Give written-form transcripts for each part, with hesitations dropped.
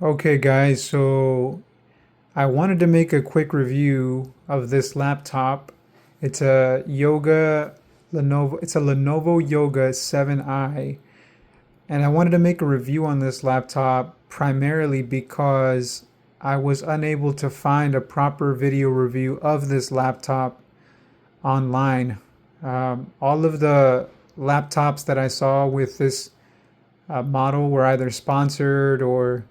Okay, guys, so I wanted to make a quick review of this laptop. It's a Lenovo Yoga 7i, and I wanted to make a review on this laptop primarily because I was unable to find a proper video review of this laptop online. All of the laptops that I saw with this model were either sponsored or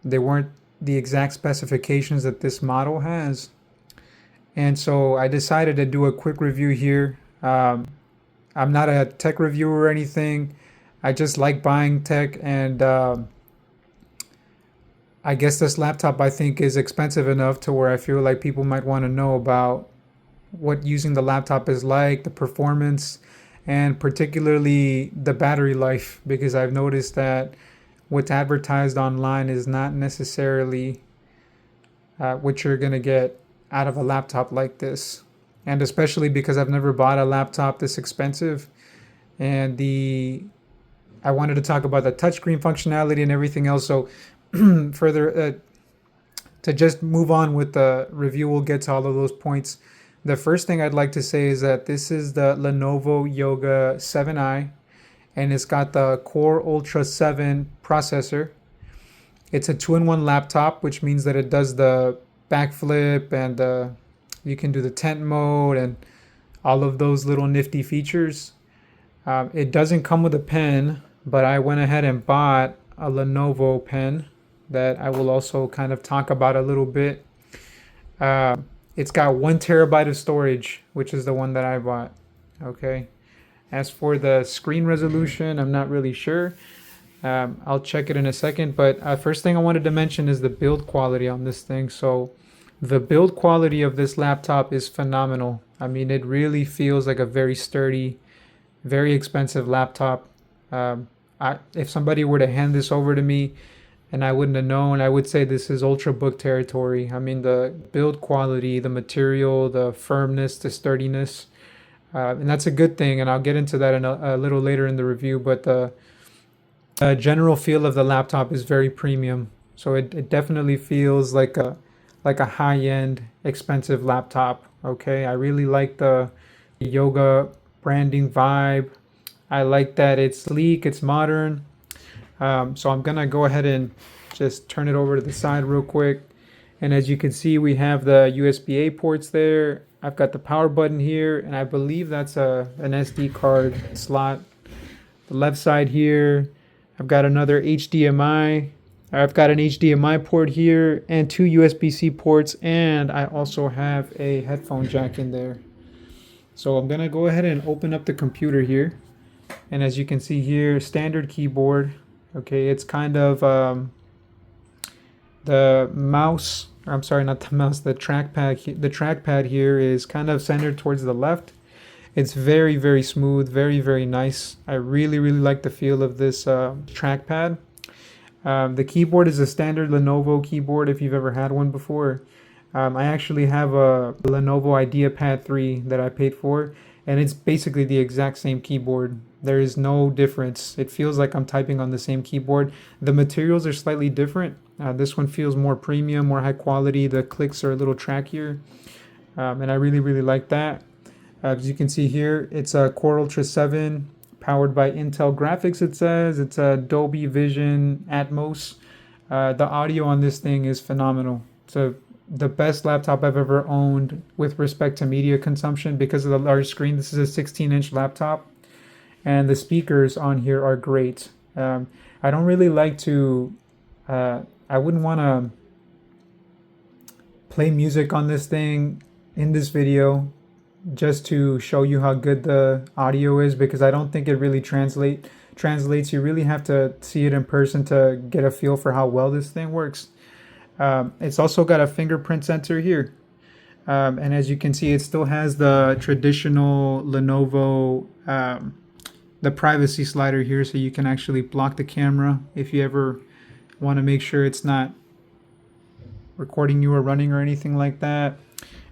they weren't the exact specifications that this model has. And so I decided to do a quick review here. I'm not a tech reviewer or anything. I just like buying tech, and I guess this laptop I think is expensive enough to where I feel like people might want to know about what using the laptop is like, the performance, and particularly the battery life, because I've noticed that what's advertised online is not necessarily what you're going to get out of a laptop like this. And especially because I've never bought a laptop this expensive. And I wanted to talk about the touchscreen functionality and everything else. So, further to just move on with the review, we'll get to all of those points. The first thing I'd like to say is that this is the Lenovo Yoga 7i, and it's got the Core Ultra 7 processor. It's a two-in-one laptop, which means that it does the backflip and you can do the tent mode and all of those little nifty features. It doesn't come with a pen, but I went ahead and bought a Lenovo pen that I will also kind of talk about a little bit. Uh, it's got 1 terabyte of storage, which is the one that I bought. Okay. As for the screen resolution, I'm not really sure. I'll check it in a second. But first thing I wanted to mention is the build quality on this thing. So the build quality of this laptop is phenomenal. I mean, it really feels like a very sturdy, very expensive laptop. If somebody were to hand this over to me and I wouldn't have known, I would say this is ultrabook territory. I mean, the build quality, the material, the firmness, the sturdiness, and that's a good thing. And I'll get into that in a little later in the review. But the general feel of the laptop is very premium. So it definitely feels like a high-end, expensive laptop. Okay, I really like the Yoga branding vibe. I like that it's sleek, it's modern. So I'm gonna go ahead and just turn it over to the side real quick. And as you can see, we have the USB-A ports there. I've got the power button here, and I believe that's an SD card slot. The left side here, I've got another HDMI. I've got an HDMI port here and two USB-C ports, and I also have a headphone jack in there. So I'm gonna go ahead and open up the computer here. And as you can see here, standard keyboard. Okay, it's kind of the mouse. I'm sorry, not the mouse. The trackpad. The trackpad here is kind of centered towards the left. It's very, very smooth, very, very nice. I really, really like the feel of this trackpad. The keyboard is a standard Lenovo keyboard if you've ever had one before. I actually have a Lenovo IdeaPad 3 that I paid for, and it's basically the exact same keyboard. There is no difference. It feels like I'm typing on the same keyboard. The materials are slightly different. This one feels more premium, more high quality. The clicks are a little trackier, and I really, really like that. As you can see here, it's a Core Ultra 7 powered by Intel graphics. It says it's a Dolby Vision Atmos. The audio on this thing is phenomenal. It's the best laptop I've ever owned with respect to media consumption because of the large screen. This is a 16-inch laptop, and the speakers on here are great. I don't really like to. I wouldn't want to play music on this thing in this video just to show you how good the audio is, because I don't think it really translates. You really have to see it in person to get a feel for how well this thing works. It's also got a fingerprint sensor here. And as you can see, it still has the traditional Lenovo, the privacy slider here, so you can actually block the camera if you ever want to make sure it's not recording you or running or anything like that.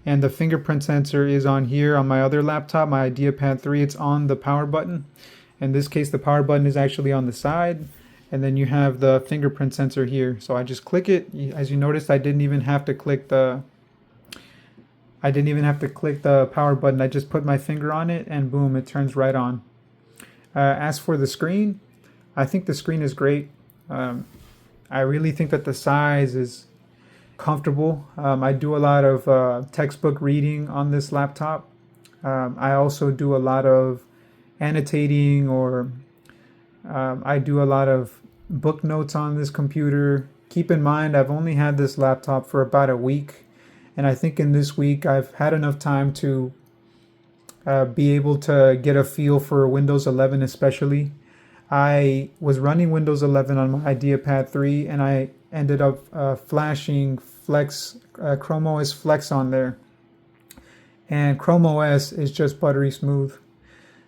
And the fingerprint sensor is on here on my other laptop, my IdeaPad 3. It's on the power button. In this case, the power button is actually on the side. and then you have the fingerprint sensor here. So I just click it. As you noticed, I didn't even have to click the power button. I just put my finger on it and boom, it turns right on. As for the screen, I think the screen is great. I really think that the size is comfortable. I do a lot of textbook reading on this laptop. I also do a lot of annotating, or I do a lot of book notes on this computer. Keep in mind, I've only had this laptop for about a week, and I think in this week I've had enough time to be able to get a feel for Windows 11 especially. I was running Windows 11 on my IdeaPad 3, and I ended up flashing Chrome OS Flex on there. And Chrome OS is just buttery smooth.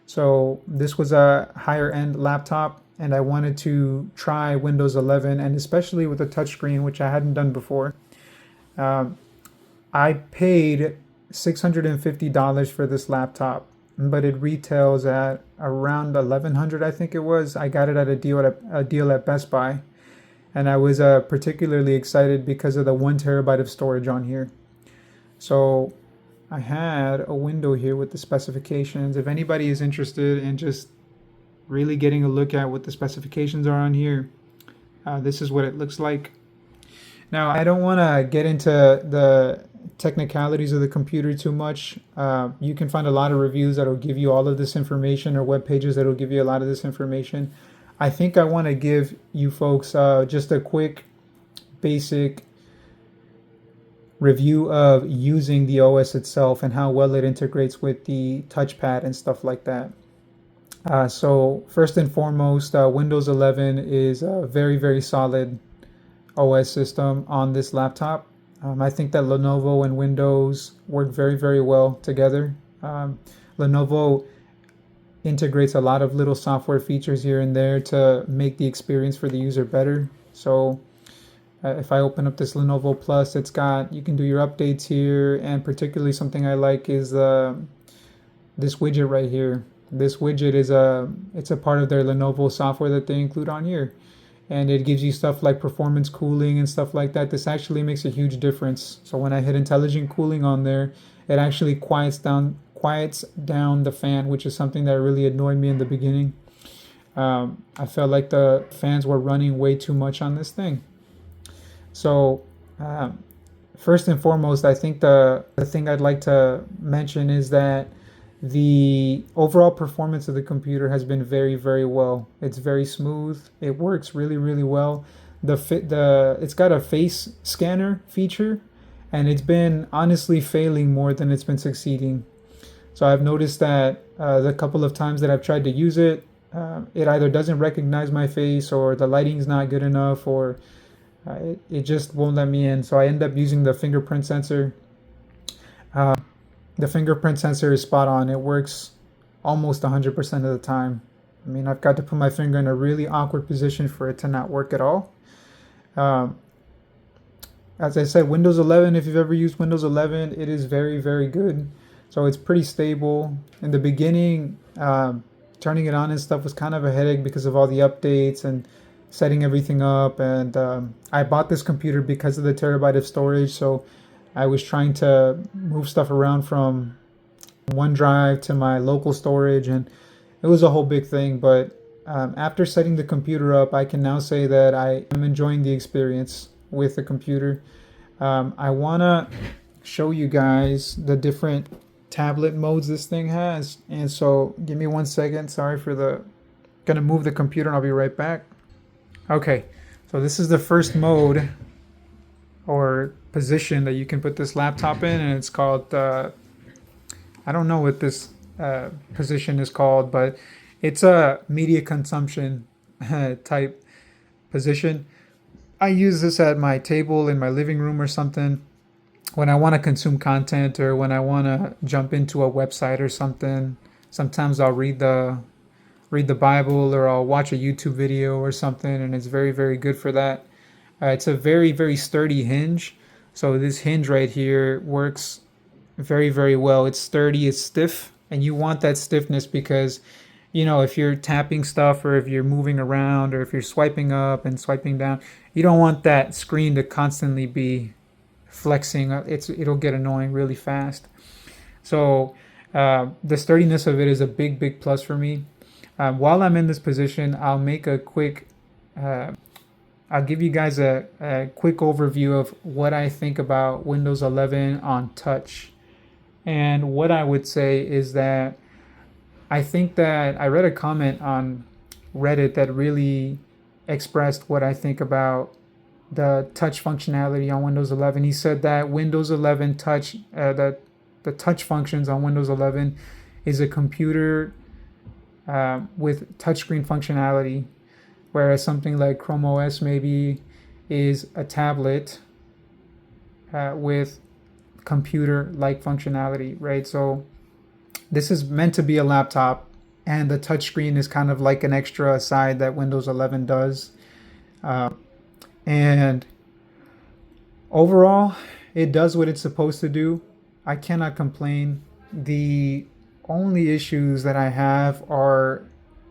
So this was a higher end laptop, and I wanted to try Windows 11, and especially with a touchscreen, which I hadn't done before. I paid $650 for this laptop, but it retails at around $1,100, I think it was. I got it at a deal at Best Buy, and I was particularly excited because of the 1 TB of storage on here. So I had a window here with the specifications. If anybody is interested in just really getting a look at what the specifications are on here, this is what it looks like. Now, I don't want to get into the technicalities of the computer too much. You can find a lot of reviews that will give you all of this information, or web pages that will give you a lot of this information. I think I want to give you folks just a quick, basic review of using the OS itself and how well it integrates with the touchpad and stuff like that. So first and foremost, Windows 11 is a very, very solid OS system on this laptop. I think that Lenovo and Windows work very, very well together. Lenovo integrates a lot of little software features here and there to make the experience for the user better. So if I open up this Lenovo Plus, you can do your updates here, and particularly something I like is this widget right here. This widget is it's a part of their Lenovo software that they include on here, and it gives you stuff like performance cooling and stuff like that. This actually makes a huge difference. So when I hit intelligent cooling on there, it actually quiets down the fan, which is something that really annoyed me in the beginning. I felt like the fans were running way too much on this thing. So first and foremost, I think the thing I'd like to mention is that the overall performance of the computer has been very, very well. It's very smooth. It works really, really well. It's got a face scanner feature, and it's been honestly failing more than it's been succeeding. So I've noticed that the couple of times that I've tried to use it, it either doesn't recognize my face, or the lighting's not good enough, or it just won't let me in. So I end up using the fingerprint sensor. The fingerprint sensor is spot on. It works almost 100% of the time. I mean, I've got to put my finger in a really awkward position for it to not work at all. As I said, Windows 11, if you've ever used Windows 11, it is very, very good. So it's pretty stable. In the beginning, turning it on and stuff was kind of a headache because of all the updates and setting everything up. And I bought this computer because of the terabyte of storage. So I was trying to move stuff around from OneDrive to my local storage, and it was a whole big thing. But after setting the computer up, I can now say that I am enjoying the experience with the computer. I want to show you guys the different tablet modes this thing has. And so give me 1 second. Sorry for gonna move the computer and I'll be right back. Okay, so this is the first mode or position that you can put this laptop in, and it's called I don't know what this position is called, but it's a media consumption type position. I use this at my table in my living room or something when I want to consume content, or when I want to jump into a website or something. Sometimes I'll read the Bible, or I'll watch a YouTube video or something, and it's very, very good for that. It's a very, very sturdy hinge. So this hinge right here works very, very well. It's sturdy, it's stiff, and you want that stiffness because if you're tapping stuff or if you're moving around or if you're swiping up and swiping down, you don't want that screen to constantly be flexing. It'll get annoying really fast. So the sturdiness of it is a big, big plus for me. While I'm in this position, uh, I'll give you guys a quick overview of what I think about Windows 11 on touch. And what I would say is that I think that I read a comment on Reddit that really expressed what I think about the touch functionality on Windows 11. He said that Windows 11 touch, that the touch functions on Windows 11 is a computer with touchscreen functionality, whereas something like Chrome OS maybe is a tablet with computer-like functionality, right? So this is meant to be a laptop, and the touchscreen is kind of like an extra aside that Windows 11 does. Uh, and overall, it does what it's supposed to do. I cannot complain. The only issues that I have are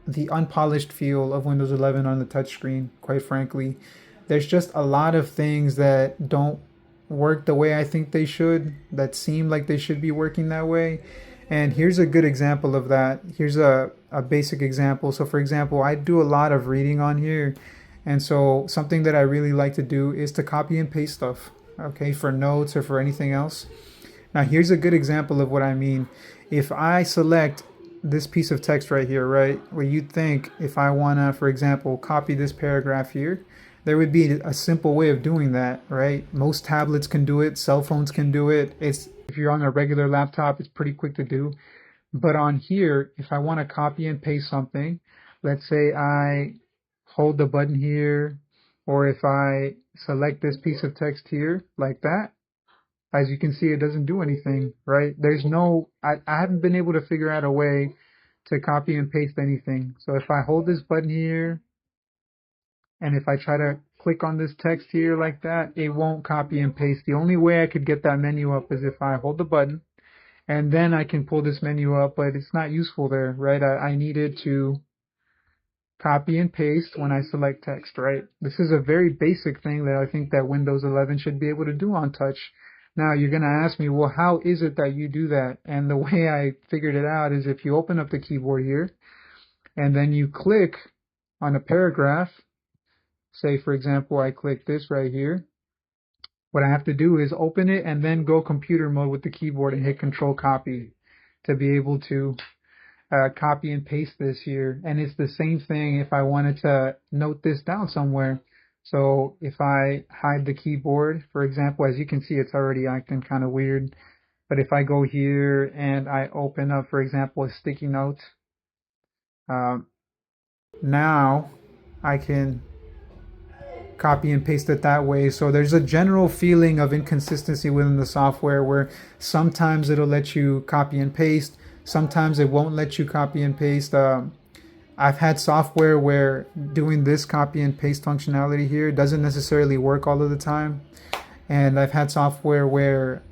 the unpolished feel of Windows 11 on the touchscreen, quite frankly. There's just a lot of things that don't work the way I think they should, that seem like they should be working that way. And here's a good example of that. Here's a basic example. So, for example, I do a lot of reading on here. And so, something that I really like to do is to copy and paste stuff, okay, for notes or for anything else. Now, here's a good example of what I mean. If I select this piece of text right here, right, where you'd think if I want to, for example, copy this paragraph here, there would be a simple way of doing that, right? Most tablets can do it, cell phones can do it. It's if you're on a regular laptop, it's pretty quick to do. But on here, if I want to copy and paste something, let's say I hold the button here, or if I select this piece of text here like that, as you can see, it doesn't do anything, right? I haven't been able to figure out a way to copy and paste anything. So if I hold this button here, and if I try to click on this text here like that, it won't copy and paste. The only way I could get that menu up is if I hold the button, and then I can pull this menu up, but it's not useful there, right? I needed to copy and paste when I select text, right? This is a very basic thing that I think that Windows 11 should be able to do on touch. Now you're going to ask me, well, how is it that you do that? And the way I figured it out is if you open up the keyboard here and then you click on a paragraph, say for example, I click this right here, what I have to do is open it and then go computer mode with the keyboard and hit Control Copy to be able to copy and paste this here. And it's the same thing if I wanted to note this down somewhere. So if I hide the keyboard, for example, as you can see, it's already acting kind of weird. But if I go here and I open up, for example, a sticky note, um, now I can copy and paste it that way. So there's a general feeling of inconsistency within the software where sometimes it'll let you copy and paste, sometimes it won't let you copy and paste. I've had software where doing this copy and paste functionality here doesn't necessarily work all of the time. And I've had software where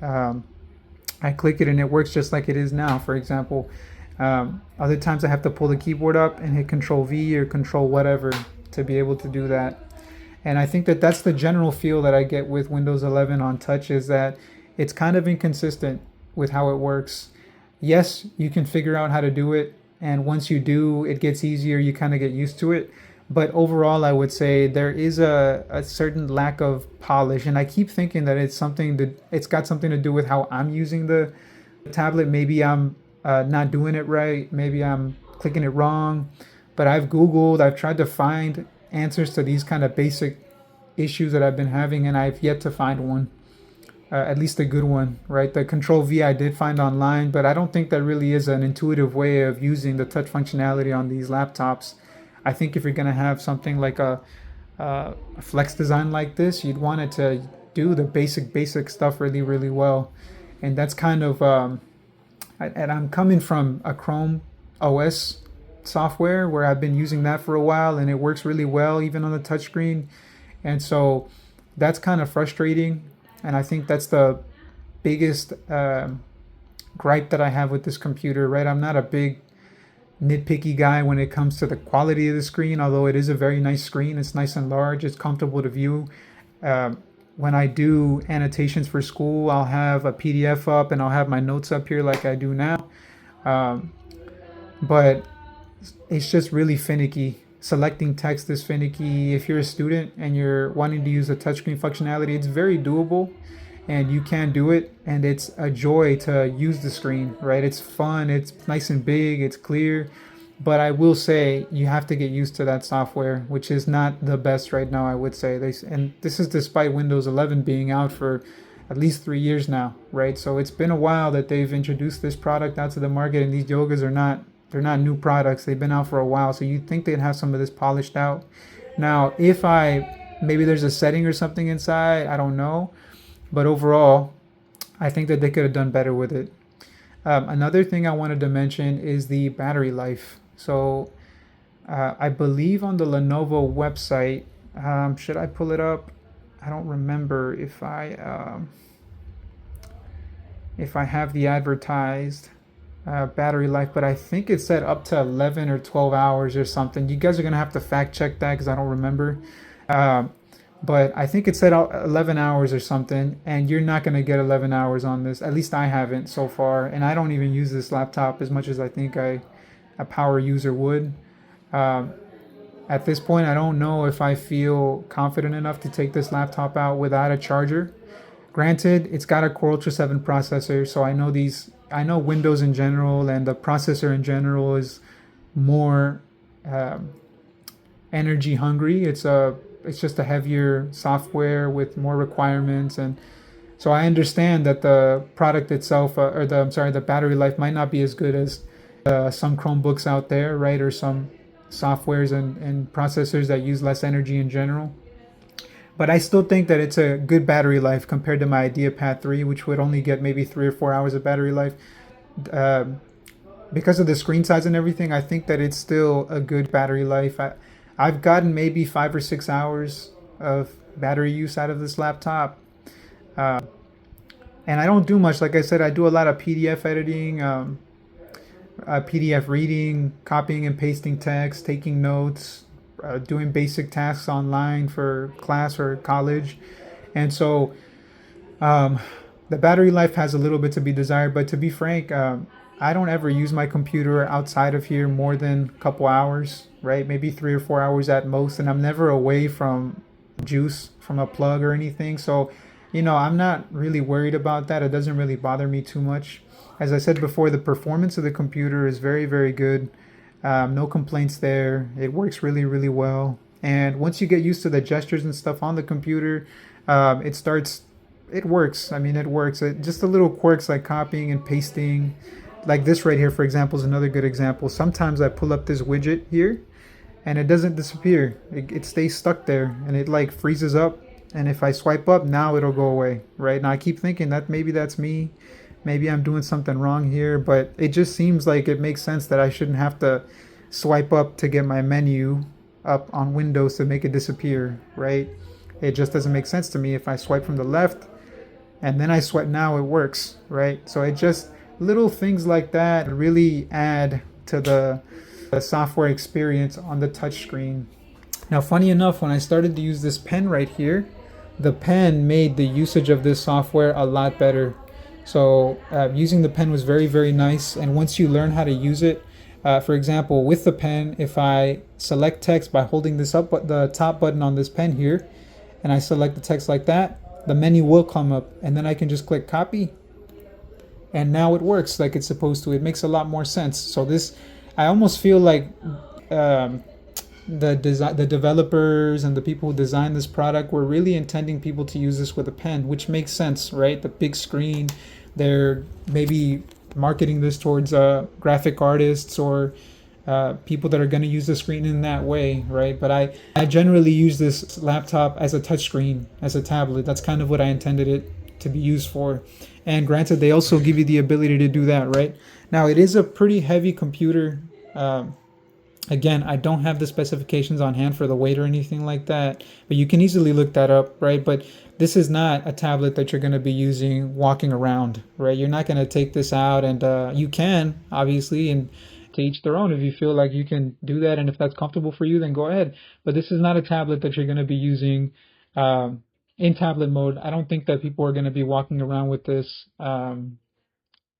I click it and it works just like it is now, for example. Other times I have to pull the keyboard up and hit Control V or Control whatever to be able to do that. And I think that that's the general feel that I get with Windows 11 on touch, is that it's kind of inconsistent with how it works. Yes, you can figure out how to do it, and once you do, it gets easier. You kind of get used to it. But overall, I would say there is a certain lack of polish, and I keep thinking that it's got something to do with how I'm using the tablet. Maybe I'm not doing it right. Maybe I'm clicking it wrong. But I've tried to find answers to these kind of basic issues that I've been having, and I've yet to find one, at least a good one, right? The Control V I did find online, but I don't think that really is an intuitive way of using the touch functionality on these laptops. I think if you're going to have something like a flex design like this, you'd want it to do the basic stuff really, really well. And that's kind of, and I'm coming from a Chrome OS software where I've been using that for a while and it works really well even on the touchscreen. And so that's kind of frustrating. And I think that's the biggest gripe that I have with this computer, right? I'm not a big nitpicky guy when it comes to the quality of the screen, although it is a very nice screen. It's nice and large, it's comfortable to view. Um, when I do annotations for school, I'll have a PDF up and I'll have my notes up here like I do now. Um, but it's just really finicky. Selecting text is finicky. If you're a student and you're wanting to use the touchscreen functionality, it's very doable and you can do it. And it's a joy to use the screen, right? It's fun, it's nice and big, it's clear. But I will say you have to get used to that software, which is not the best right now, I would say. And this is despite Windows 11 being out for at least 3 years now, right? So it's been a while that they've introduced this product out to the market, and these yogas are not they're not new products. They've been out for a while, so you'd think they'd have some of this polished out. Now, if I maybe there's a setting or something inside, I don't know, but overall, I think that they could have done better with it. Another thing I wanted to mention is the battery life. So I believe on the Lenovo website, should I pull it up? I don't remember if I have the advertised battery life, but I think it said up to 11 or 12 hours or something. You guys are gonna have to fact check that because I don't remember. Um, but I think it said 11 hours or something, and you're not gonna get 11 hours on this. At least I haven't so far, and I don't even use this laptop as much as I think a power user would. Um, at this point, I don't know if I feel confident enough to take this laptop out without a charger. Granted, it's got a Core Ultra 7 processor, so I know Windows in general and the processor in general is more um, energy hungry. It's just a heavier software with more requirements, and so I understand that the product itself, or the battery life might not be as good as some Chromebooks out there, right, or some softwares and processors that use less energy in general. But I still think that it's a good battery life compared to my IdeaPad 3, which would only get maybe 3 or 4 hours of battery life. Um, because of the screen size and everything, I think that it's still a good battery life. I've gotten maybe 5 or 6 hours of battery use out of this laptop. Uh, and I don't do much. Like I said, I do a lot of PDF editing, PDF reading, copying and pasting text, taking notes, doing basic tasks online for class or college. And so um, the battery life has a little bit to be desired. But to be frank, I don't ever use my computer outside of here more than a couple hours, right? Maybe 3 or 4 hours at most. And I'm never away from juice from a plug or anything. So, I'm not really worried about that. It doesn't really bother me too much. As I said before, the performance of the computer is very, very good. No complaints there. It works really, really well. And once you get used to the gestures and stuff on the computer, it starts. It works. I mean, it works. Just the little quirks like copying and pasting, like this right here, for example, is another good example. Sometimes I pull up this widget here, and it doesn't disappear. It stays stuck there, and it like freezes up. And if I swipe up, now it'll go away. Right now, I keep thinking that maybe that's me. Maybe I'm doing something wrong here, but it just seems like it makes sense that I shouldn't have to swipe up to get my menu up on Windows to make it disappear, right? It just doesn't make sense to me. If I swipe from the left and then I swipe, now it works, right? So it just little things like that really add to the software experience on the touchscreen. Now, funny enough, when I started to use this pen right here, the pen made the usage of this software a lot better. So using the pen was very, very nice. And once you learn how to use it, for example, with the pen, if I select text by holding this up, the top button on this pen here, and I select the text like that, the menu will come up, and then I can just click copy, and now it works like it's supposed to. It makes a lot more sense. So this, I almost feel like um, the developers and the people who designed this product were really intending people to use this with a pen, which makes sense, right? The big screen, they're maybe marketing this towards graphic artists or people that are going to use the screen in that way, right? But I generally use this laptop as a touchscreen, as a tablet. That's kind of what I intended it to be used for. And granted, they also give you the ability to do that, right? Now, it is a pretty heavy computer. Again, I don't have the specifications on hand for the weight or anything like that, but you can easily look that up, right? But this is not a tablet that you're going to be using walking around, right? You're not going to take this out, and you can, obviously, and to each their own. If you feel like you can do that and if that's comfortable for you, then go ahead. But this is not a tablet that you're going to be using in tablet mode. I don't think that people are going to be walking around with this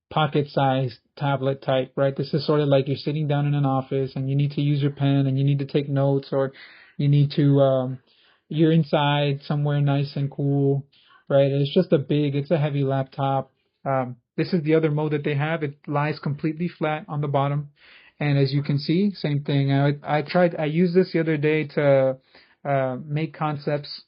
pocket-sized tablet type, right? This is sort of like you're sitting down in an office and you need to use your pen and you need to take notes, or you need to, you're inside somewhere nice and cool, right? It's just it's a heavy laptop. This is the other mode that they have. It lies completely flat on the bottom. And as you can see, same thing. I used this the other day to make concepts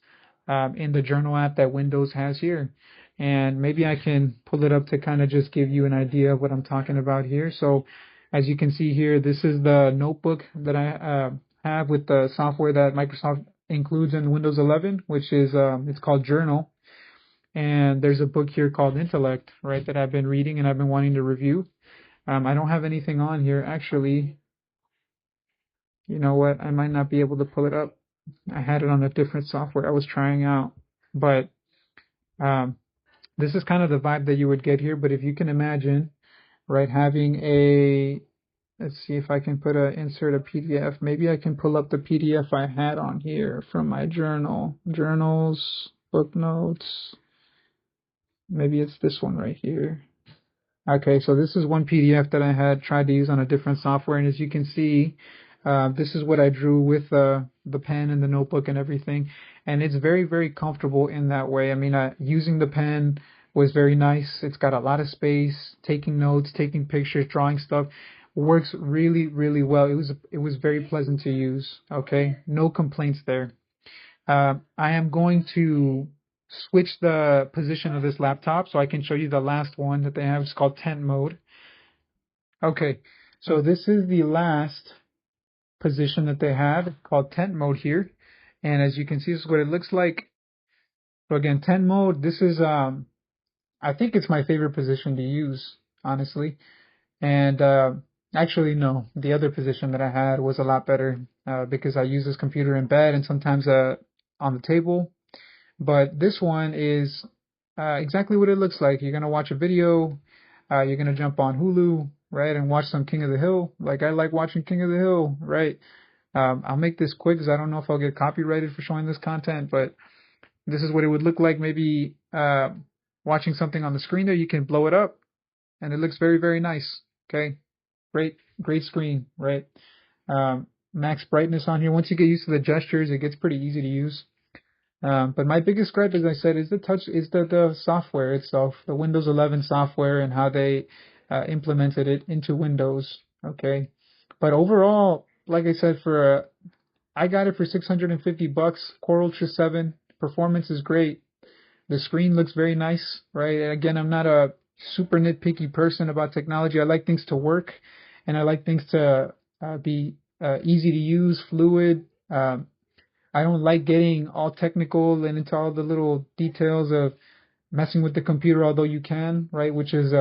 in the journal app that Windows has here. And maybe I can pull it up to kind of just give you an idea of what I'm talking about here. So as you can see here, this is the notebook that I have with the software that Microsoft includes in Windows 11, which is it's called Journal. And there's a book here called Intellect, right, that I've been reading and I've been wanting to review. I don't have anything on here. Actually, you know what? I might not be able to pull it up. I had it on a different software I was trying out. But this is kind of the vibe that you would get here. But if you can imagine, right, having let's see if I can insert a PDF. Maybe I can pull up the PDF I had on here from my journals, book notes. Maybe it's this one right here. Okay, so this is one PDF that I had tried to use on a different software, and as you can see, this is what I drew with the pen and the notebook and everything, and it's very, very comfortable in that way. I mean, using the pen was very nice. It's got a lot of space. Taking notes, taking pictures, drawing stuff works really, really well. It was very pleasant to use. Okay, no complaints there. I am going to switch the position of this laptop so I can show you the last one that they have. It's called tent mode. Okay, so this is the last position that they have called tent mode here. And as you can see, this is what it looks like. So again, tent mode, this is, I think it's my favorite position to use, honestly. And actually, no, the other position that I had was a lot better because I use this computer in bed and sometimes on the table. But this one is exactly what it looks like. You're going to watch a video, you're going to jump on Hulu, right, and watch some King of the Hill. Like I like watching King of the Hill, right? I'll make this quick because I don't know if I'll get copyrighted for showing this content, but this is what it would look like maybe watching something on the screen there. You can blow it up, and it looks very, very nice, okay? Great screen, right? Max brightness on here. Once you get used to the gestures, it gets pretty easy to use. But my biggest gripe, as I said, is the software itself, the Windows 11 software and how they implemented it into Windows. Okay, but overall, like I said, I got it for $650. Core Ultra 7 performance is great. The screen looks very nice, right? And again, I'm not a super nitpicky person about technology. I like things to work, and I like things to be easy to use, fluid. I don't like getting all technical and into all the little details of messing with the computer, although you can, right? Which is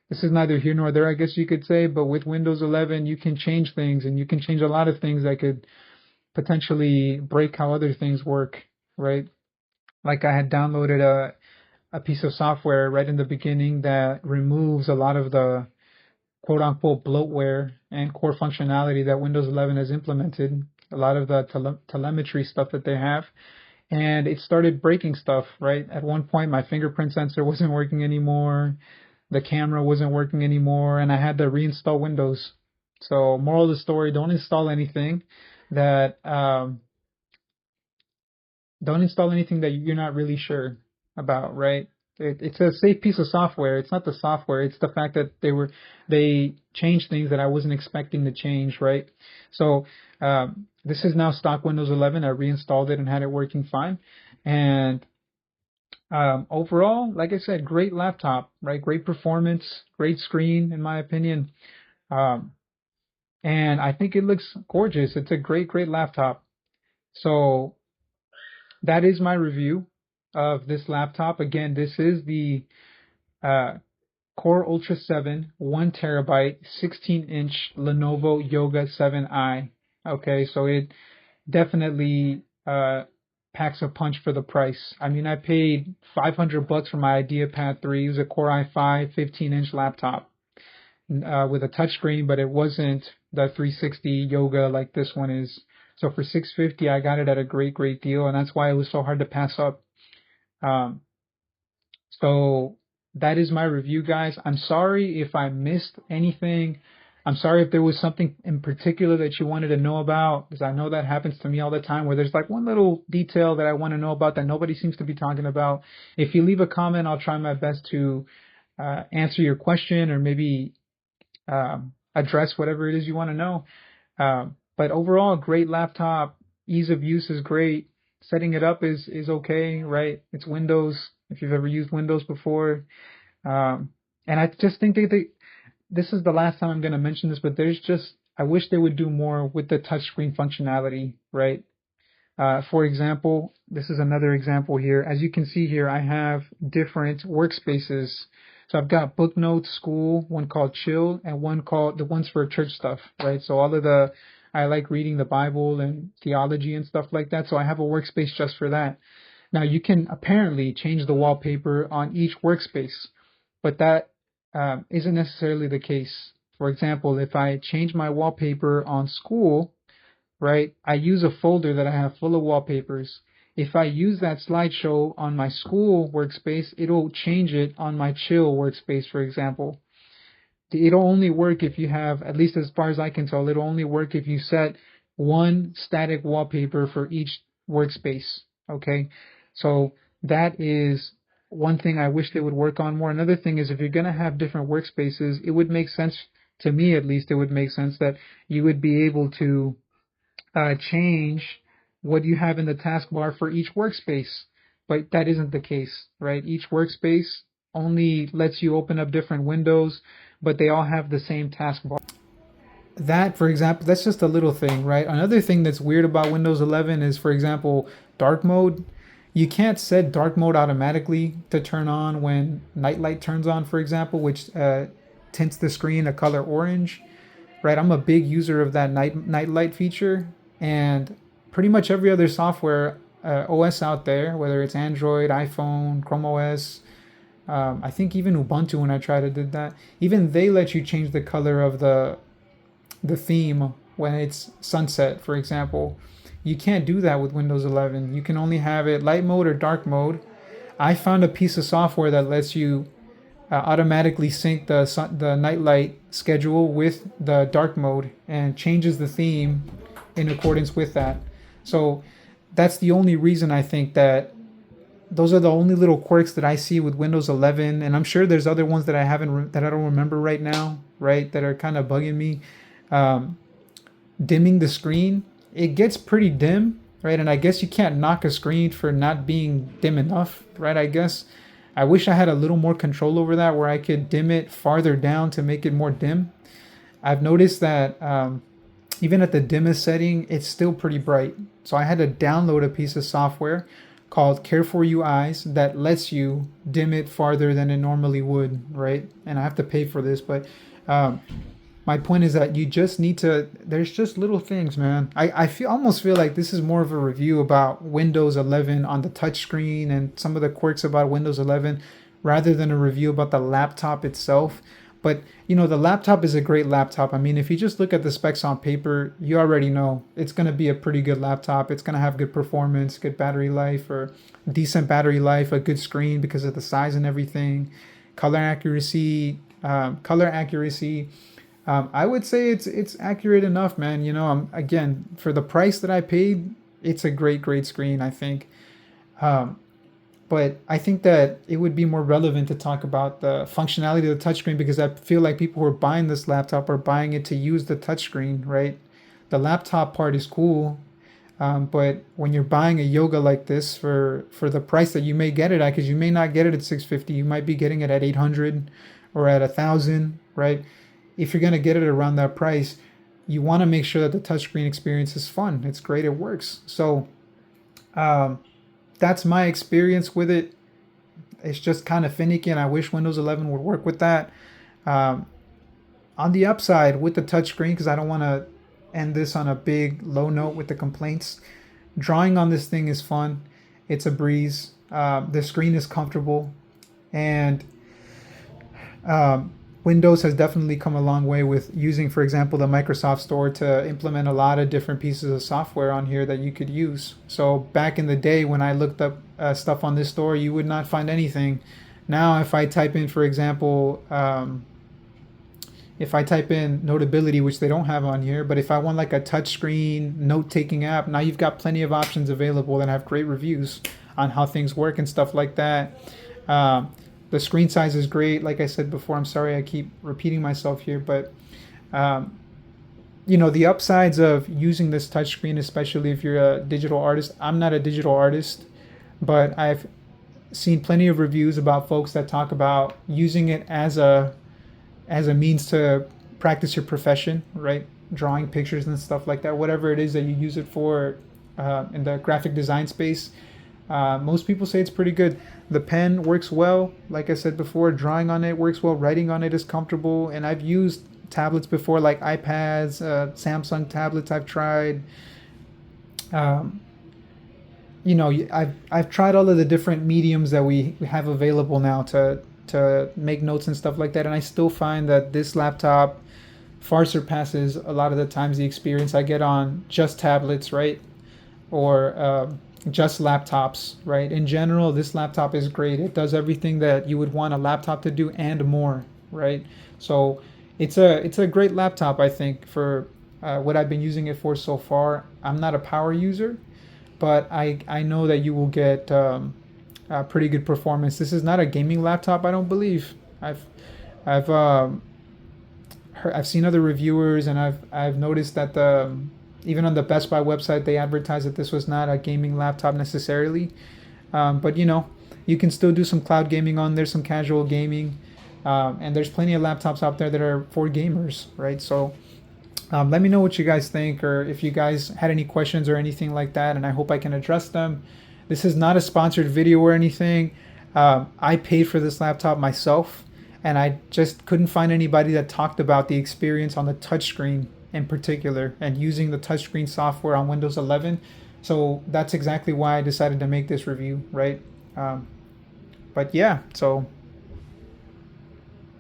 this is neither here nor there, I guess you could say. But with Windows 11, you can change things, and you can change a lot of things that could potentially break how other things work, right? Like I had downloaded a piece of software right in the beginning that removes a lot of the quote unquote bloatware and core functionality that Windows 11 has implemented, a lot of the telemetry stuff that they have, and it started breaking stuff, right? At one point, my fingerprint sensor wasn't working anymore, the camera wasn't working anymore, and I had to reinstall Windows. So moral of the story, don't install anything that you're not really sure about, right? It's a safe piece of software. It's not the software. It's the fact that they changed things that I wasn't expecting to change, right? So this is now stock Windows 11. I reinstalled it and had it working fine. And overall, like I said, great laptop, right? Great performance, great screen, in my opinion. And I think it looks gorgeous. It's a great laptop. So that is my review of this laptop. Again, this is the Core Ultra 7 1 terabyte 16-inch Lenovo Yoga 7i. Okay, so it definitely packs a punch for the price. I mean, I paid $500 for my IdeaPad 3. It was a Core i5 15-inch laptop. with a touchscreen, but it wasn't the 360 Yoga like this one is. So for 650, I got it at a great deal, and that's why it was so hard to pass up. Um, so that is my review, guys. I'm sorry if I missed anything. I'm sorry if there was something in particular that you wanted to know about, because I know that happens to me all the time where there's like one little detail that I want to know about that nobody seems to be talking about. If you leave a comment, I'll try my best to answer your question or maybe address whatever it is you want to know. But overall, great laptop. Ease of use is great. Setting it up is okay, right? It's Windows. If you've ever used Windows before, and I just think that this is the last time I'm going to mention this, but I wish they would do more with the touchscreen functionality, right? For example, this is another example here. As you can see here, I have different workspaces. So I've got book notes, school, one called chill, and the one's for church stuff, right? So I like reading the Bible and theology and stuff like that. So I have a workspace just for that. Now you can apparently change the wallpaper on each workspace, but that isn't necessarily the case. For example, if I change my wallpaper on school, right, I use a folder that I have full of wallpapers. If I use that slideshow on my school workspace, it'll change it on my chill workspace, for example. It'll only work if you have, at least as far as I can tell, it'll only work if you set one static wallpaper for each workspace. Okay, so that is one thing I wish they would work on more. Another thing is if you're going to have different workspaces, it would make sense, to me at least, it would make sense that you would be able to change what you have in the taskbar for each workspace. But that isn't the case, right? Each workspace only lets you open up different windows, but they all have the same taskbar. That, for example, that's just a little thing, right? Another thing that's weird about Windows 11 is, for example, dark mode. You can't set dark mode automatically to turn on when nightlight turns on, for example, which tints the screen a color orange, right? I'm a big user of that nightlight feature, and pretty much every other software OS out there, whether it's Android, iPhone, Chrome OS, I think even Ubuntu, when I tried it, did that. Even they let you change the color of the theme when it's sunset, for example. You can't do that with Windows 11. You can only have it light mode or dark mode. I found a piece of software that lets you automatically sync the nightlight schedule with the dark mode and changes the theme in accordance with that. So that's the only reason I think that those are the only little quirks that I see with Windows 11, and I'm sure there's other ones that that I don't remember right now, right? That are kind of bugging me. Um, Dimming the screen, it gets pretty dim, right? And I guess you can't knock a screen for not being dim enough, right? I guess I wish I had a little more control over that, where I could dim it farther down to make it more dim. I've noticed that even at the dimmest setting, it's still pretty bright. So I had to download a piece of software called Care for You Eyes that lets you dim it farther than it normally would, right? And I have to pay for this, but my point is that you just need to, there's just little things, man. I almost feel like this is more of a review about Windows 11 on the touchscreen and some of the quirks about Windows 11 rather than a review about the laptop itself. But, you know, the laptop is a great laptop. I mean, if you just look at the specs on paper, you already know it's going to be a pretty good laptop. It's going to have good performance, good battery life, or decent battery life, a good screen because of the size and everything, color accuracy, color accuracy. I would say it's accurate enough, man. You know, again, for the price that I paid, it's a great screen, I think. Um, but I think that it would be more relevant to talk about the functionality of the touchscreen, because I feel like people who are buying this laptop are buying it to use the touchscreen, right? The laptop part is cool, but when you're buying a Yoga like this for the price that you may get it at, because you may not get it at 650, you might be getting it at 800 or at 1,000, right? If you're gonna get it around that price, you want to make sure that the touchscreen experience is fun. It's great. It works. So um, that's my experience with it. It's just kind of finicky, and I wish Windows 11 would work with that. Um, on the upside with the touchscreen, because I don't want to end this on a big low note with the complaints. Drawing on this thing is fun. It's a breeze. The screen is comfortable, and um, Windows has definitely come a long way with using, for example, the Microsoft Store to implement a lot of different pieces of software on here that you could use. So back in the day when I looked up stuff on this store, you would not find anything. Now, if I type in, for example, if I type in Notability, which they don't have on here, but if I want like a touchscreen note-taking app, now you've got plenty of options available that have great reviews on how things work and stuff like that. Um, the screen size is great. Like I said before, I'm sorry I keep repeating myself here, but um, the upsides of using this touchscreen, especially if you're a digital artist. I'm not a digital artist, but I've seen plenty of reviews about folks that talk about using it as a means to practice your profession, right? Drawing pictures and stuff like that, whatever it is that you use it for in the graphic design space. Most people say it's pretty good. The pen works well. Like I said before, drawing on it works well. Writing on it is comfortable. And I've used tablets before, like iPads, Samsung tablets. I've tried. Um, I've tried all of the different mediums that we have available now to make notes and stuff like that, and I still find that this laptop far surpasses a lot of the times the experience I get on just tablets, right? Or just laptops, right? In general, this laptop is great. It does everything that you would want a laptop to do and more, right? So it's a great laptop, I think, for what I've been using it for so far. I'm not a power user, but I know that you will get pretty good performance. This is not a gaming laptop, I don't believe. I've I've seen other reviewers, and I've noticed that even on the Best Buy website they advertised that this was not a gaming laptop necessarily. But you can still do some cloud gaming on there, some casual gaming, and there's plenty of laptops out there that are for gamers, right? So let me know what you guys think, or if you guys had any questions or anything like that, and I hope I can address them. This is not a sponsored video or anything. I paid for this laptop myself, and I just couldn't find anybody that talked about the experience on the touchscreen in particular and using the touchscreen software on Windows 11. So that's exactly why I decided to make this review, right? But yeah, so